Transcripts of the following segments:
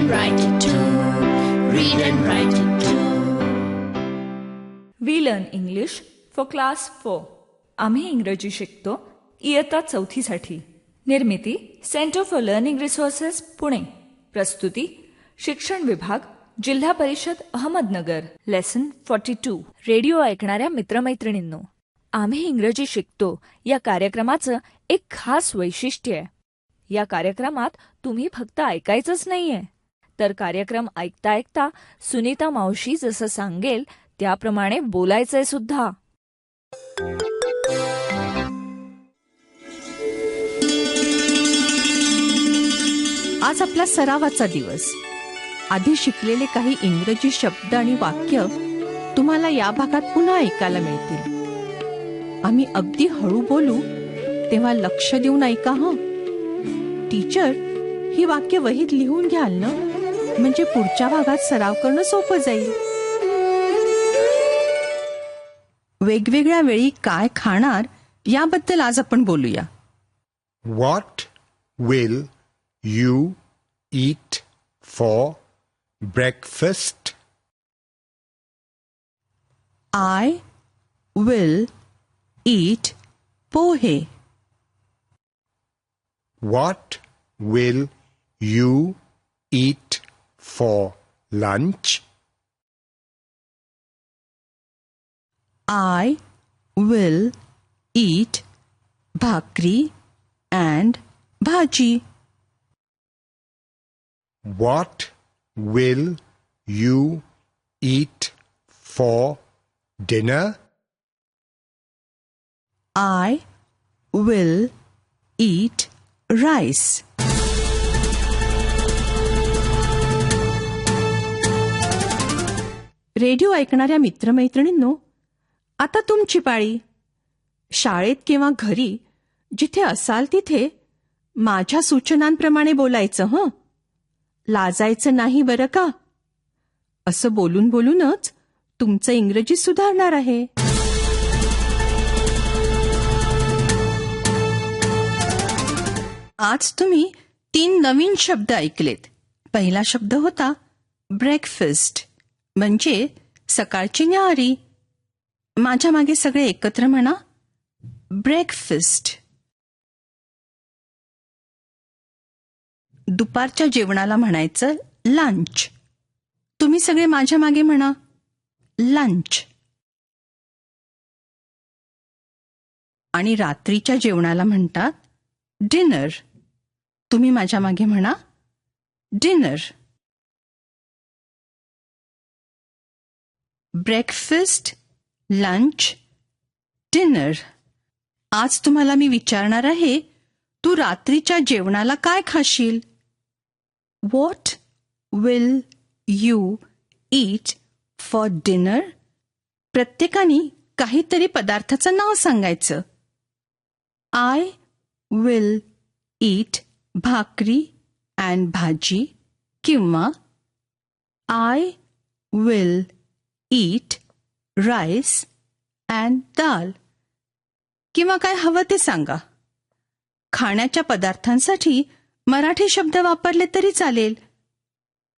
and write it too. Read and write it too. We learn English for class 4. आम्ही इंग्रजी शिकतो इयत्ता 4साठी. निर्मिती centre for learning resources Pune. प्रस्तुती शिक्षण विभाग, जिल्हा परिषद अहमदनगर. लेसन 42. रेडिओ ऐकणाऱ्या मित्रमैत्रिणींनो, आम्ही इंग्रजी शिकतो या कार्यक्रमाचं एक खास वैशिष्ट्य आहे. या कार्यक्रमात तुम्ही फक्त ऐकायचंच नाहीये, तर कार्यक्रम ऐकता ऐकता सुनीता मावशी जसं सांगेल त्याप्रमाणे बोलायचंय सुद्धा. आज आपला सरावाचा दिवस. आधी शिकलेले काही इंग्रजी शब्द आणि वाक्य तुम्हाला या भागात पुन्हा ऐकायला मिळतील. आम्ही अगदी हळू बोलू तेव्हा लक्ष देऊन ऐका हं. टीचर, ही वाक्य वहीत लिहून घ्याल ना, म्हणजे पुढच्या भागात सराव करणं सोपं जाईल. वेगवेगळ्या वेळी काय खाणार याबद्दल आज आपण बोलूया. What will you eat for breakfast? I will eat pohe. What will you eat for lunch? I will eat bhakri and bhaji. What will you eat for dinner? I will eat rice. Radio ऐकणाऱ्या मित्रमैत्रिणींनो, आता तुमची पाळी. शाळेत किंवा घरी जिथे असाल तिथे माझ्या सूचनांप्रमाणे बोलायचं हं. लाजायचं नाही बरं का. असं बोलून बोलूनच तुमचं इंग्रजी सुधारणार आहे. आज तुम्ही 3 नवीन शब्द ऐकलेत. पहिला शब्द होता ब्रेकफास्ट, म्हणजे सकाळची न्याहारी. माझ्या मागे सगळे एकत्र म्हणा, ब्रेकफास्ट. दुपारच्या जेवणाला म्हणायचं लंच. तुम्ही सगळे माझ्या मागे म्हणा, लंच. आणि रात्रीच्या जेवणाला म्हणतात डिनर. तुम्ही माझ्या मागे म्हणा, डिनर. Breakfast, lunch, dinner. आज तुम्हाला मी विचारणार आहे, तू रात्रीच्या जेवणाला काय खाशील? What will you eat for dinner? प्रत्येकाने काहीतरी पदार्थाचं नाव सांगायचं. I will eat भाकरी and भाजी, किंवा I will eat rice and dal, किंवा काय हवं ते सांगा. खाण्याच्या पदार्थांसाठी मराठी शब्द वापरले तरी चालेल,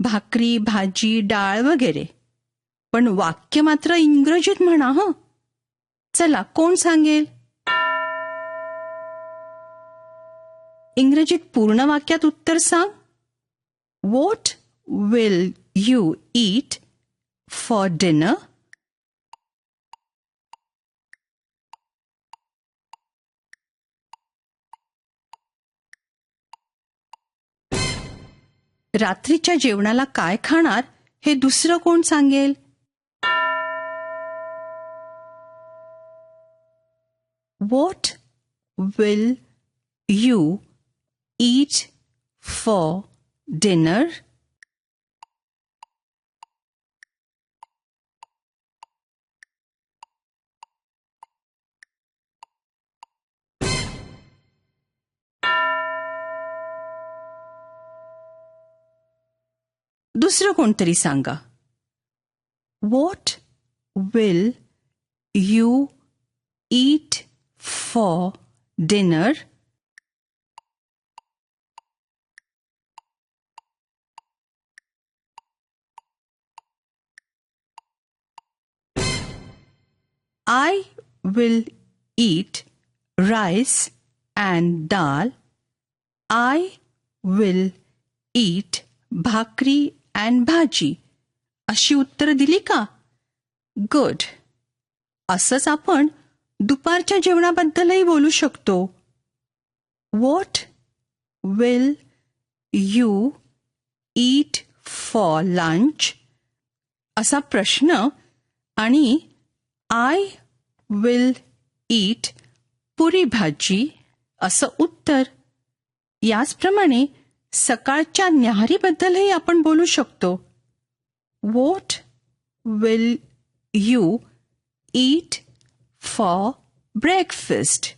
भाकरी, भाजी, डाळ वगैरे. पण वाक्य मात्र इंग्रजीत म्हणा हं. चला, कोण सांगेल? इंग्रजीत पूर्ण वाक्यात उत्तर सांग. What will you eat for dinner? रात्रीच्या जेवणाला काय खाणार हे दुसरं कोण सांगेल? What will you eat for dinner? दुसरं कोणतरी सांगा. What will you eat for dinner? I will eat rice and dal. I will eat भाकरी and भाजी. अशी उत्तरं दिली का? गुड. असंच आपण दुपारच्या जेवणाबद्दलही बोलू शकतो. What will you eat for lunch? असा प्रश्न आणि I will eat पुरी भाजी असं उत्तर. याचप्रमाणे सकाळच्या न्याहारीबद्दलही आपण बोलू शकतो. What will you eat for breakfast?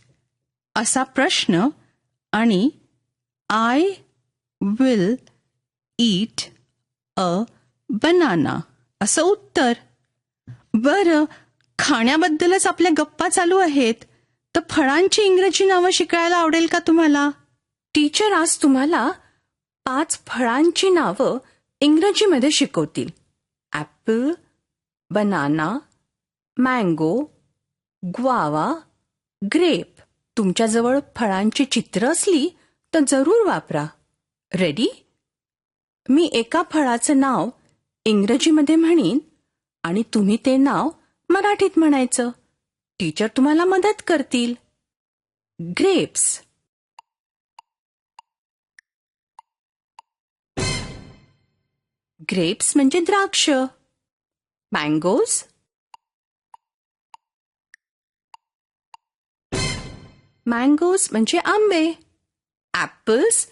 असा प्रश्न आणि I will eat a banana असं उत्तर. बरं, खाण्याबद्दलच आपल्या गप्पा चालू आहेत, तर फळांची इंग्रजी नावं शिकायला आवडेल का तुम्हाला? टीचर आज तुम्हाला 5 फळांची नावं इंग्रजीमध्ये शिकवतील. Apple, banana, mango, guava, grape. तुमच्याजवळ फळांची चित्र असली तर जरूर वापरा. रेडी? मी एका फळाचं नाव इंग्रजीमध्ये म्हणीन आणि तुम्ही ते नाव मराठीत म्हणायचं. टीचर तुम्हाला मदत करतील. ग्रेप्स. ग्रेप्स म्हणजे द्राक्ष. मँगोज. मँगोज म्हणजे आंबे. ॲपल्स.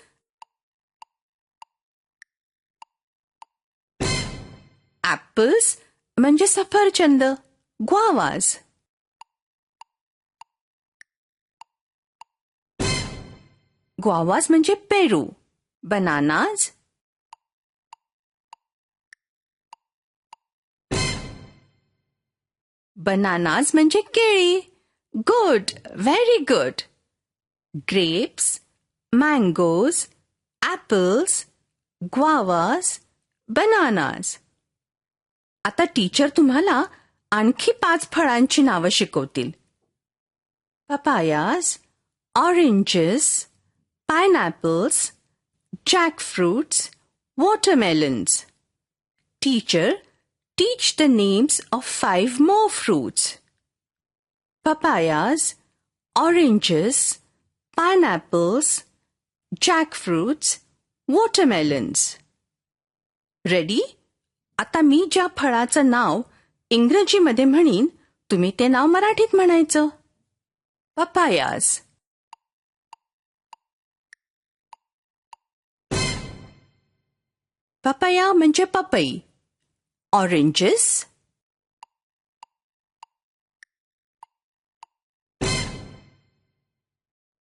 ॲपल्स म्हणजे सफरचंद. ग्वावाज. ग्वावाज म्हणजे पेरू. बनानाज. बनानाज म्हणजे केळी. Good, very good. Grapes, mangoes, apples, guavas, bananas. आता टीचर तुम्हाला आणखी 5 फळांची नावं शिकवतील. Papayas, oranges, pineapples, jackfruits, watermelons. Teacher, teach the names of 5 more fruits. Papayas, oranges, pineapples, jackfruits, watermelons. Ready? आता मी ज्या फळाचं नाव इंग्रजीमध्ये म्हणीन तुम्ही ते नाव मराठीत म्हणायचं. पपायाज. पपाया म्हणजे पपई. ऑरेंजेस.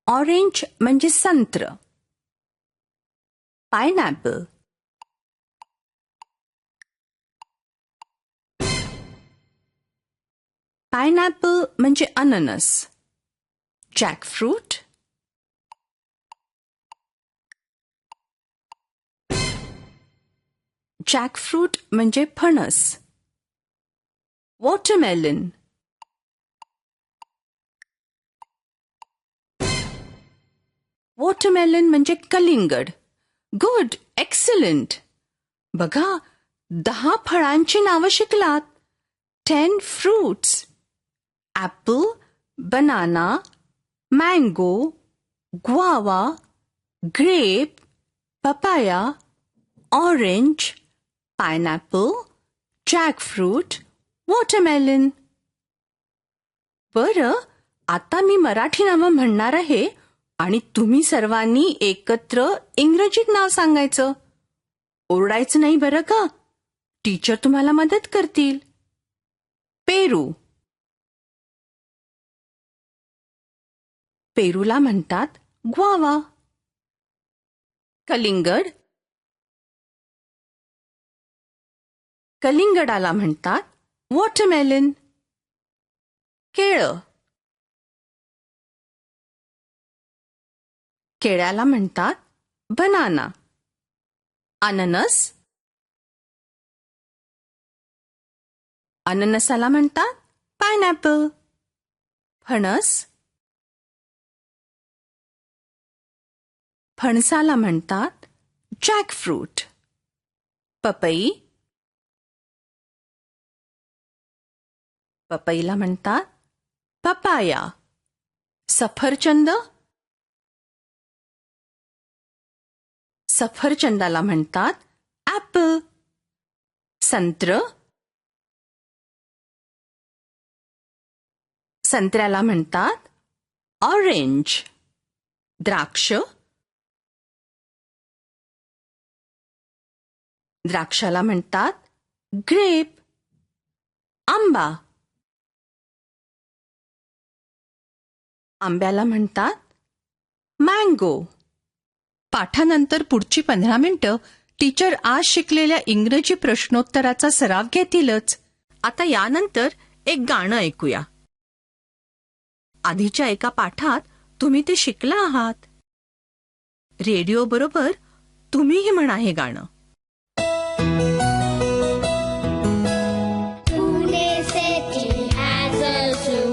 ऑरेंज म्हणजे संत्र. पायनॅपल. पायनॅपल म्हणजे अननस. जॅकफ्रूट. जॅकफ्रूट म्हणजे फणस. वॉटरमेलन. वॉटरमेलन म्हणजे कलिंगड. Good, excellent. बघा, 10 फळांची नावं शिकलात. 10 fruits. Apple, banana, mango, guava, grape, papaya, orange, pineapple, jackfruit, watermelon. बरं, आता मी मराठी नावं म्हणणार आहे आणि तुम्ही सर्वांनी एकत्र इंग्रजीत नाव सांगायचं. ओरडायचं नाही बरं का? टीचर तुम्हाला मदत करतील. पेरू. पेरूला म्हणतात ग्वावा. कलिंगड. कलिंगडाला म्हणतात वॉटरमेलन. केळं. केळ्याला म्हणतात बनाना. अननस. अननसाला म्हणतात पायनॅपल. फणस. फणसाला म्हणतात जॅकफ्रूट. पपई. पपईला म्हणतात पपाया. सफरचंद. सफरचंदाला म्हणतात ॲपल. संत्र. संत्र्याला म्हणतात ऑरेंज. द्राक्ष. द्राक्षाला म्हणतात ग्रेप. आंबा. आंब्याला म्हणतात मँगो. पाठानंतर पुढची 15 मिनिटं टीचर आज शिकलेल्या इंग्रजी प्रश्नोत्तराचा सराव घेतीलच. आता यानंतर एक गाणं ऐकूया. आधीच्या एका पाठात तुम्ही ते शिकला आहात. रेडिओ बरोबर तुम्हीही म्हणा हे गाणं. Pune city has a zoo,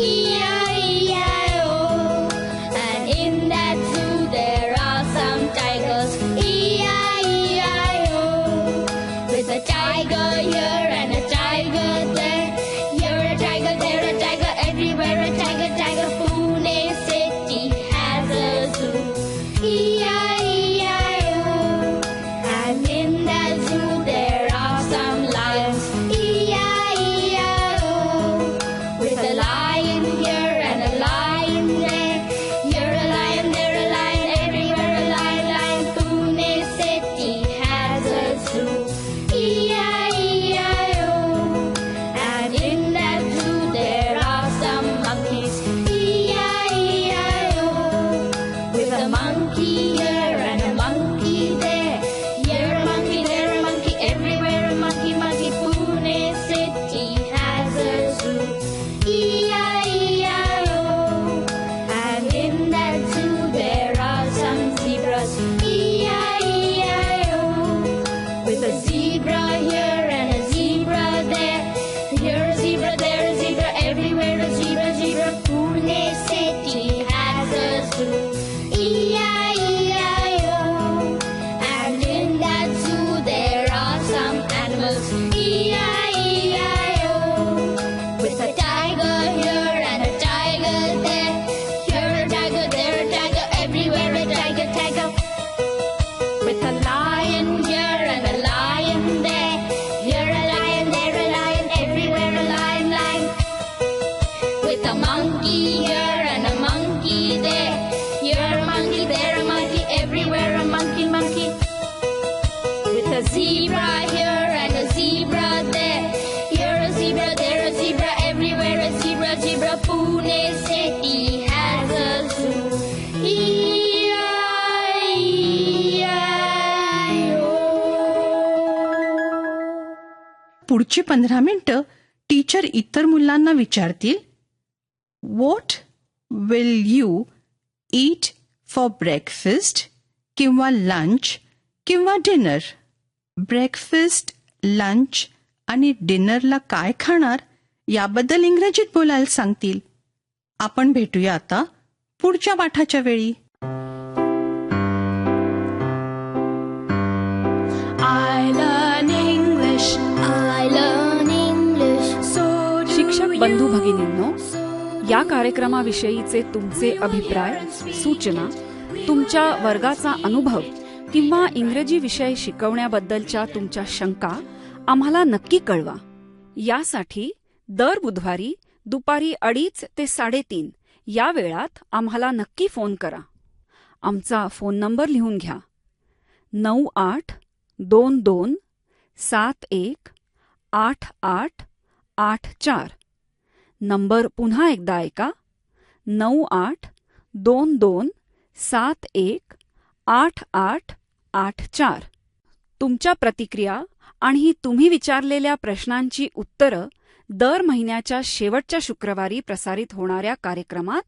E-I-E-I-O. And in that zoo there are some tigers, E-I-E-I-O. With a tiger here and a tiger there, here a tiger, there a tiger, everywhere a tiger, tiger. Pune city has a zoo, E-I-E-I-O. And in that zoo there are some lions, E-I-E-I-O. With a lion here and a lion there, here a lion, there a lion, everywhere a lion, lion. Pune city has a zoo, E-I-E-I-O. And in that zoo there are some monkeys, E-I-E-I-O. With a monkey here and a monkey there, here a monkey, there a monkey, everywhere a monkey, monkey. Pune city has a zoo, E-I-E-I-O. And in that zoo there are some zebras, E-I-E-I-O. With a zebra here and a zebra there, here a zebra, there a zebra, everywhere a zebra, zebra. Pune city has a zoo, E-I-E-I-O. And in that zoo there are some animals, E-I-E-I-O. With a tiger here and a tiger there, here a tiger, there a tiger, everywhere a tiger, tiger. With a lion here and a lion there, here a lion, there a lion, everywhere a lion, lion. With a monkey here and a monkey there, here a monkey, there a monkey, everywhere a monkey, monkey. With a zebra here and a zebra there, here a zebra, there a zebra, everywhere a zebra, zebra. Pune city has a zoo, E-I-E-I-O. पुढची 15 मिनिटं teacher इतर मुलांना विचारतील, what will you eat for breakfast किंवा lunch किंवा dinner. Breakfast, lunch आणि डिनरला काय खाणार याबद्दल इंग्रजीत बोलायला सांगतील. आपण भेटूया आता पुढच्या पाठाच्या वेळी. I learn English, I learn English. So do शिक्षक you. बंधू भगिनींनो, या कार्यक्रमाविषयीचे तुमचे अभिप्राय, सूचना, तुमच्या वर्गाचा अनुभव किंवा इंग्रजी विषय शिकवण्याबद्दलच्या तुमच्या शंका आम्हाला नक्की कळवा. यासाठी दर बुधवारी दुपारी 2:30 ते 3:30 या वेळात आम्हाला नक्की फोन करा. आमचा फोन नंबर लिहून घ्या: 9822718884. नंबर पुन्हा एकदा ऐका: 9822718884. तुमच्या प्रतिक्रिया आणि तुम्ही विचारलेल्या प्रश्नांची उत्तरं दर महिन्याच्या शेवटच्या शुक्रवारी प्रसारित होणाऱ्या कार्यक्रमात